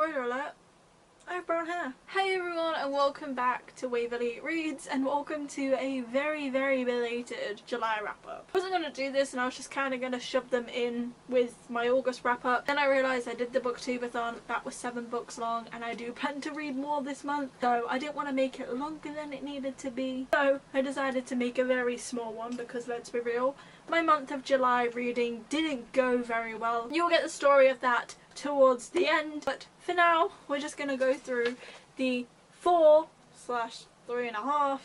Spoiler alert, I have brown hair. Hey everyone, and welcome back to Waverly Reads, and welcome to a very belated July wrap up. I wasn't going to do this and I was just kind of going to shove them in with my August wrap up. Then I realised I did the booktubeathon, that was 7 books long, and I do plan to read more this month, so I didn't want to make it longer than it needed to be. So I decided to make a very small one because, let's be real, my month of July reading didn't go very well. You'll get the story of that towards the end, but for now we're just going to go through the 4/3.5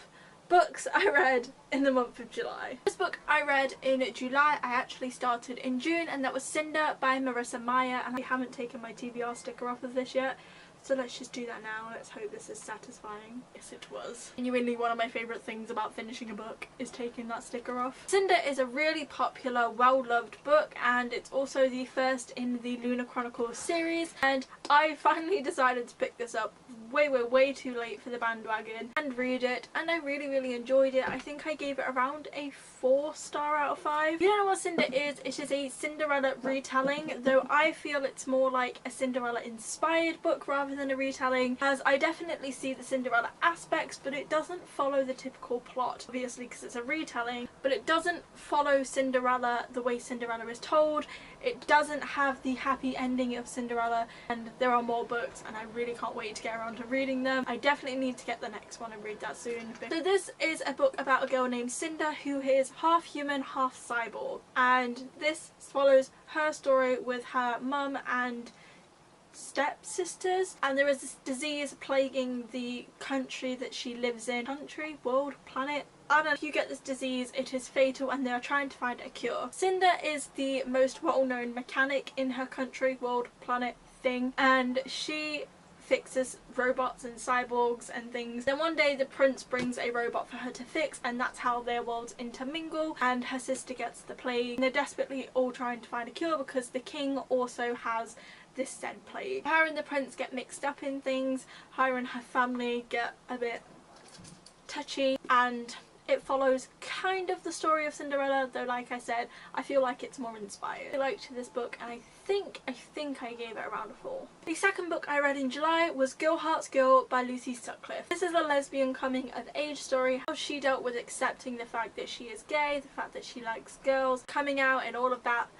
books I read in the month of July. This book I read in July I actually started in June, and that was Cinder by Marissa Meyer, and I haven't taken my TBR sticker off of this yet. So let's just do that now. Let's hope this is satisfying. Yes, it was. Genuinely one of my favourite things about finishing a book is taking that sticker off. Cinder is a really popular, well-loved book, and it's also the first in the Lunar Chronicles series, and I finally decided to pick this up way too late for the bandwagon and read it, and I really enjoyed it. I think I gave it around a 4-star out of 5. If you don't know what Cinder is, it is a Cinderella retelling, though I feel it's more like a Cinderella inspired book rather than a retelling, as I definitely see the Cinderella aspects, but it doesn't follow the typical plot, obviously because it's a retelling, but it doesn't follow Cinderella the way Cinderella is told. It doesn't have the happy ending of Cinderella, and there are more books and I really can't wait to get around to reading them. I definitely need to get the next one and read that soon. So this is a book about a girl named Cinder who is half human, half cyborg, and this follows her story with her mum and stepsisters, and there is this disease plaguing the country that she lives in. Country? World? Planet? I don't know. If you get this disease, it is fatal and they are trying to find a cure. Cinder is the most well-known mechanic in her country, world, planet thing, and she fixes robots and cyborgs and things. Then one day the prince brings a robot for her to fix, and that's how their worlds intermingle, and her sister gets the plague. And they're desperately all trying to find a cure because the king also has this said plague. Her and the prince get mixed up in things, her and her family get a bit touchy, and it follows kind of the story of Cinderella, though like I said, I feel like it's more inspired. I liked this book, and I think I gave it around a 4. The second book I read in July was Girl Heart's Girl by Lucy Sutcliffe. This is a lesbian coming of age story, how she dealt with accepting the fact that she is gay, the fact that she likes girls, coming out and all of that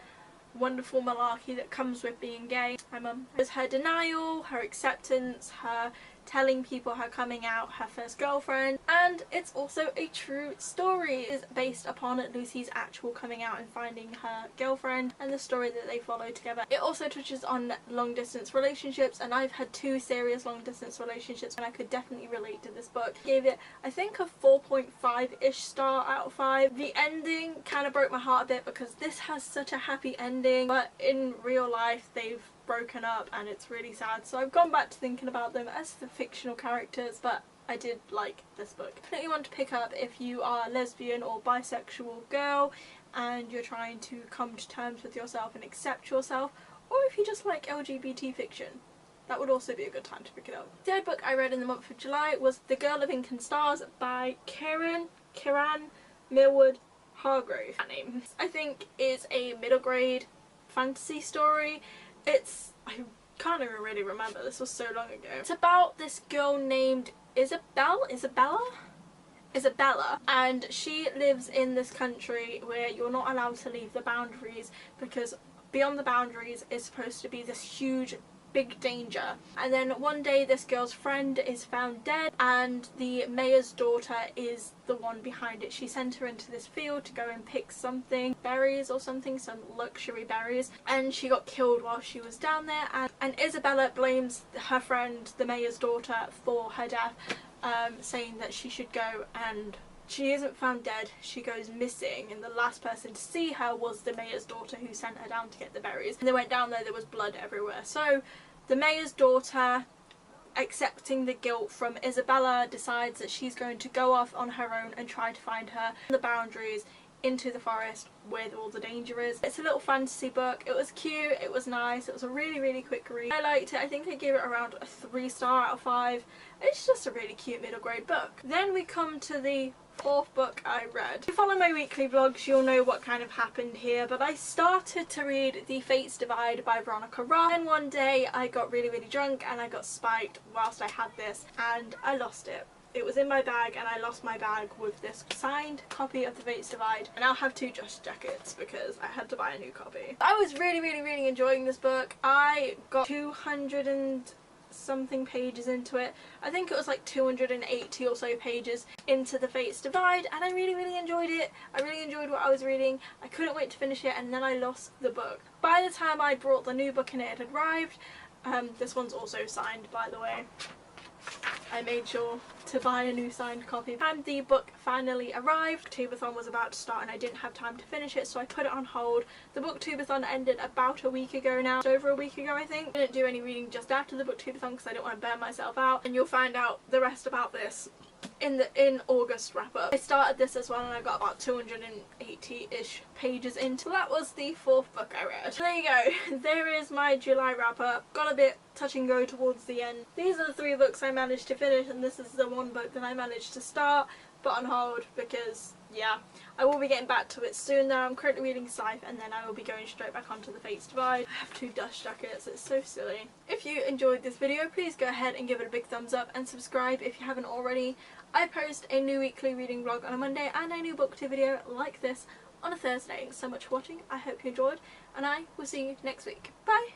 wonderful malarkey that comes with being gay. My mum. It was her denial, her acceptance, her telling people her coming out, her first girlfriend, and it's also a true story. It is based upon Lucy's actual coming out and finding her girlfriend and the story that they follow together. It also touches on long distance relationships, and I've had 2 serious long distance relationships and I could definitely relate to this book. I gave it, I think, a 4.5-ish star out of 5. The ending kind of broke my heart a bit because this has such a happy ending, but in real life they've broken up and it's really sad, so I've gone back to thinking about them as the fictional characters, but I did like this book. Definitely one to pick up if you are a lesbian or bisexual girl and you're trying to come to terms with yourself and accept yourself, or if you just like LGBT fiction. That would also be a good time to pick it up. The third book I read in the month of July was The Girl of Ink and Stars by Kiran Millward Hargrave. That name, I think, is a middle grade fantasy story. I can't even really remember, this was so long ago. It's about this girl named Isabella, and she lives in this country where you're not allowed to leave the boundaries because beyond the boundaries is supposed to be this huge big danger. And then one day this girl's friend is found dead, and the mayor's daughter is the one behind it. She sent her into this field to go and pick something, berries or something, some luxury berries, and she got killed while she was down there, and Isabella blames her friend, the mayor's daughter, for her death, saying that she should go, and she isn't found dead, she goes missing, and the last person to see her was the mayor's daughter who sent her down to get the berries. And they went down there was blood everywhere. So the mayor's daughter, accepting the guilt from Isabella, decides that she's going to go off on her own and try to find her in the boundaries into the forest where all the danger is. It's a little fantasy book. It was cute, it was nice, it was a really quick read. I liked it. I think I gave it around a 3-star out of 5. It's just a really cute middle grade book. Then we come to the fourth book I read. If you follow my weekly vlogs, you'll know what kind of happened here, but I started to read The Fates Divide by Veronica Roth, and one day I got really drunk and I got spiked whilst I had this and I lost it. It was in my bag and I lost my bag with this signed copy of The Fates Divide. I now have 2 dust jackets because I had to buy a new copy. I was really enjoying this book. I got 200 and something pages into it. I think it was like 280 or so pages into The Fates Divide, and I really enjoyed it. I really enjoyed what I was reading. I couldn't wait to finish it, and then I lost the book. By the time I brought the new book and it had arrived, this one's also signed, by the way. I made sure to buy a new signed copy. And the book finally arrived. Booktube-a-thon was about to start and I didn't have time to finish it, so I put it on hold. The Booktube-a-thon ended about a week ago now. Just over a week ago, I think. I didn't do any reading just after the Booktube-a-thon because I didn't want to burn myself out. And you'll find out the rest about this in August wrap up. I started this as well and I got about 280-ish pages into. That was the 4th book I read. So there you go. There is my July wrap up. Got a bit touch and go towards the end. These are the 3 books I managed to finish, and this is the 1 book that I managed to start but on hold because, yeah, I will be getting back to it soon though. I'm currently reading Scythe and then I will be going straight back onto The Fates Divide. I have 2 dust jackets, it's so silly. If you enjoyed this video, please go ahead and give it a big thumbs up and subscribe if you haven't already. I post a new weekly reading vlog on a Monday and a new BookTube video like this on a Thursday. Thanks so much for watching, I hope you enjoyed, and I will see you next week. Bye!